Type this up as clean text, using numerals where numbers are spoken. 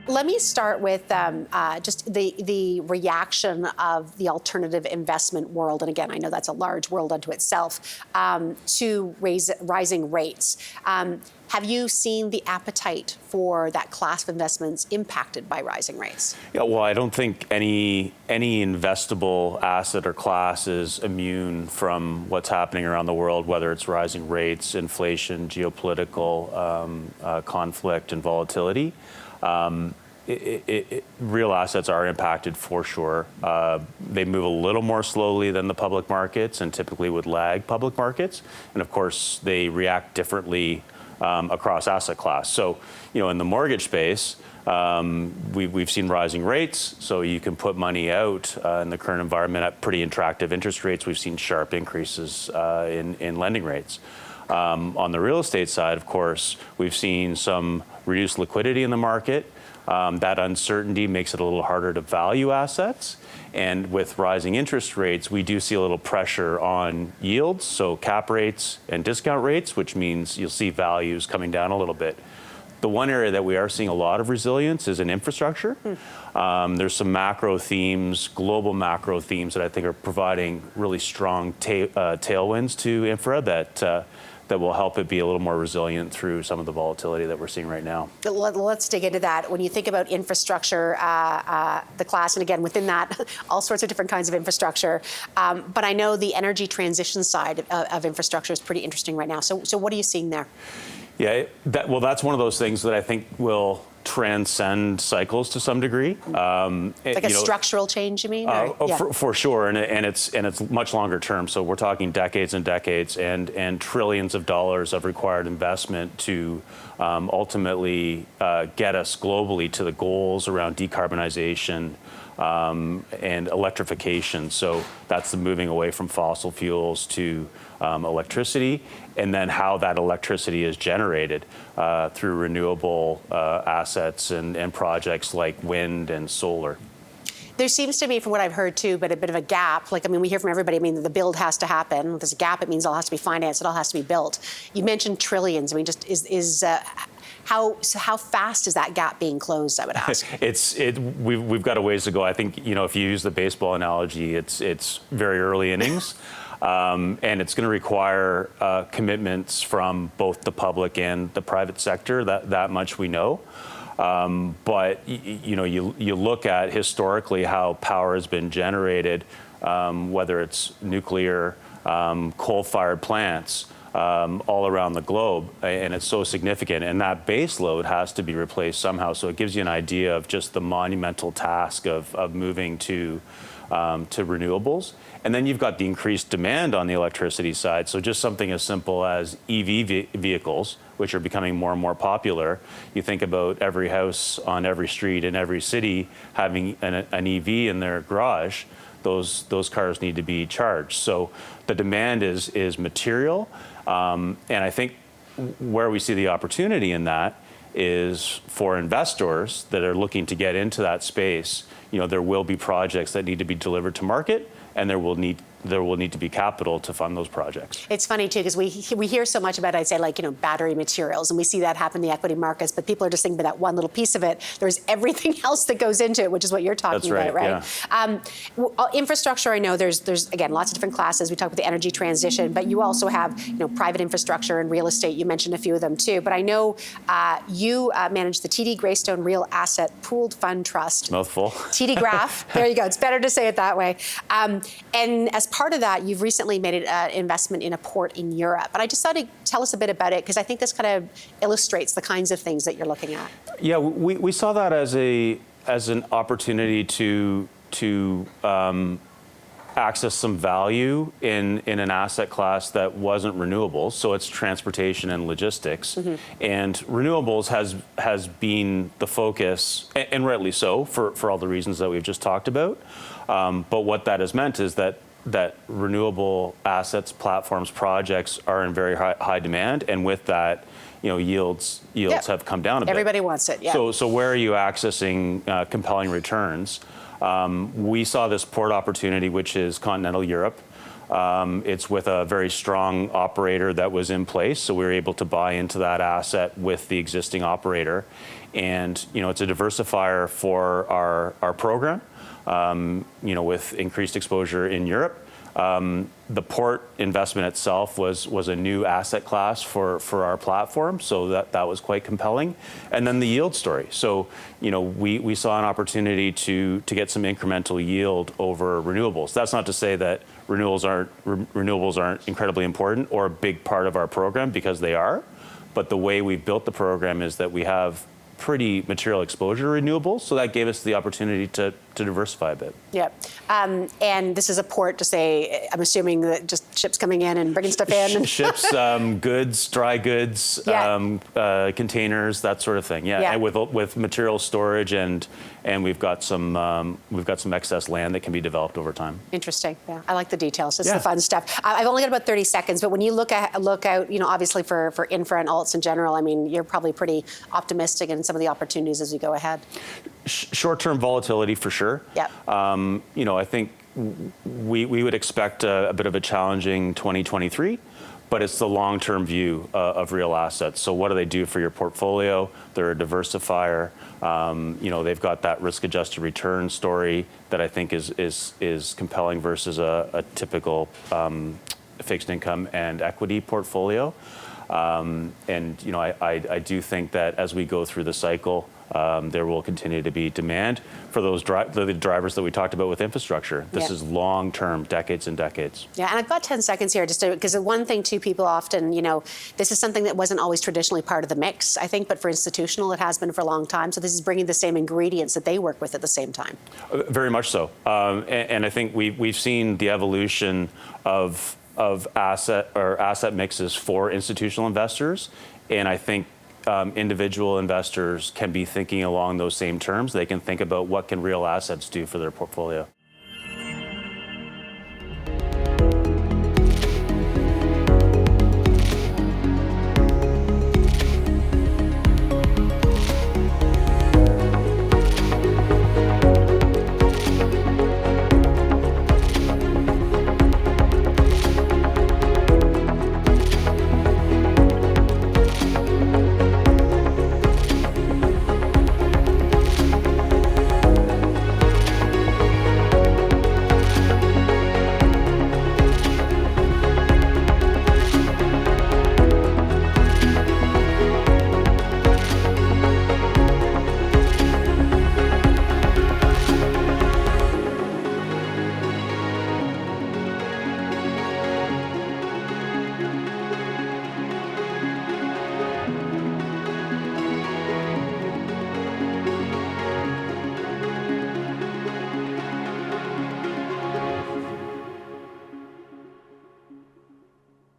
Let me start with just the reaction of the alternative investment world, and again, I know that's a large world unto itself, to rising rates. Have you seen the appetite for that class of investments impacted by rising rates? Yeah, well, I don't think any investable asset or class is immune from what's happening around the world, whether it's rising rates, inflation, geopolitical conflict, and volatility. Real assets are impacted for sure. They move a little more slowly than the public markets and typically would lag public markets. And of course, they react differently across asset class. So, in the mortgage space, we've seen rising rates, so you can put money out in the current environment at pretty attractive interest rates. We've seen sharp increases in lending rates. On the real estate side, of course, we've seen some reduced liquidity in the market. That uncertainty makes it a little harder to value assets. And with rising interest rates, we do see a little pressure on yields, so cap rates and discount rates, which means you'll see values coming down a little bit. The one area that we are seeing a lot of resilience is in infrastructure. There's some macro themes, global macro themes that I think are providing really strong tailwinds to infra that will help it be a little more resilient through some of the volatility that we're seeing right now. Let's dig into that. When you think about infrastructure, the class, and again, within that, all sorts of different kinds of infrastructure. But I know the energy transition side of infrastructure is pretty interesting right now. So what are you seeing there? Yeah, that's one of those things that I think will transcend cycles to some degree. Like a structural change, you mean? Yeah. For sure, and it's much longer term. So we're talking decades and decades, and trillions of dollars of required investment to ultimately get us globally to the goals around decarbonization and electrification. So that's the moving away from fossil fuels to electricity, and then how that electricity is generated through renewable assets and projects like wind and solar. There seems to be, from what I've heard too, but a bit of a gap. We hear from everybody, the build has to happen. If there's a gap, it means it all has to be financed, it all has to be built. You mentioned trillions. How fast is that gap being closed, I would ask? We've got a ways to go. I think, if you use the baseball analogy, it's very early innings. And it's going to require commitments from both the public and the private sector. That much we know. But you look at historically how power has been generated, whether it's nuclear, coal-fired plants, all around the globe, and it's so significant. And that base load has to be replaced somehow. So it gives you an idea of just the monumental task of moving to renewables. And then you've got the increased demand on the electricity side. So just something as simple as EV vehicles, which are becoming more and more popular. You think about every house on every street in every city having an EV in their garage. Those cars need to be charged. So the demand is material. And I think where we see the opportunity in that is for investors that are looking to get into that space. There will be projects that need to be delivered to market, and there will need to be capital to fund those projects. It's funny too, because we hear so much about, I'd say, battery materials, and we see that happen in the equity markets, but people are just thinking about that one little piece of it. There's everything else that goes into it, which is what you're talking about, right? Yeah. Infrastructure, I know there's again lots of different classes. We talk about the energy transition, but you also have private infrastructure and real estate. You mentioned a few of them too, but I know you manage the TD Greystone Real Asset Pooled Fund Trust. Mouthful. TD Graph. There you go. It's better to say it that way. And as part of that, you've recently made an investment in a port in Europe. And I just thought you'd tell us a bit about it, because I think this kind of illustrates the kinds of things that you're looking at. Yeah, we saw that as an opportunity to access some value in an asset class that wasn't renewables. So it's transportation and logistics. Mm-hmm. And renewables has been the focus, and rightly so, for all the reasons that we've just talked about. But what that has meant is that renewable assets, platforms, projects are in very high demand, and with that, yields have come down a bit. Everybody wants it. Yeah. So where are you accessing compelling returns? We saw this port opportunity, which is continental Europe. It's with a very strong operator that was in place, so we were able to buy into that asset with the existing operator. And it's a diversifier for our program, with increased exposure in Europe. The port investment itself was a new asset class for our platform, so that was quite compelling. And then the yield story. So, we saw an opportunity to get some incremental yield over renewables. That's not to say that renewables aren't incredibly important or a big part of our program, because they are. But the way we've built the program is that we have pretty material exposure to renewables, so that gave us the opportunity to diversify a bit. Yeah, and this is a port to say, I'm assuming that just ships coming in and bringing stuff in. Ships, goods, dry goods, containers, that sort of thing. Yeah, Yeah. And with material storage, and we've got some excess land that can be developed over time. Interesting. Yeah, I like the details. It's Yeah. the fun stuff. I've only got about 30 seconds, but when you look out, obviously for infra and alts in general, I mean, you're probably pretty optimistic in some of the opportunities as we go ahead. Short-term volatility for sure. Yeah. I think we would expect a bit of a challenging 2023, but it's the long-term view of real assets. So what do they do for your portfolio? They're a diversifier. They've got that risk-adjusted return story that I think is compelling versus a typical fixed income and equity portfolio. I do think that as we go through the cycle, there will continue to be demand for those the drivers that we talked about with infrastructure. This is long-term, decades and decades. Yeah, and I've got 10 seconds here, just because the one thing too, people often, this is something that wasn't always traditionally part of the mix, I think, but for institutional, it has been for a long time. So this is bringing the same ingredients that they work with at the same time. Very much so, and I think we've seen the evolution of asset mixes for institutional investors, and I think individual investors can be thinking along those same terms. They can think about what can real assets do for their portfolio.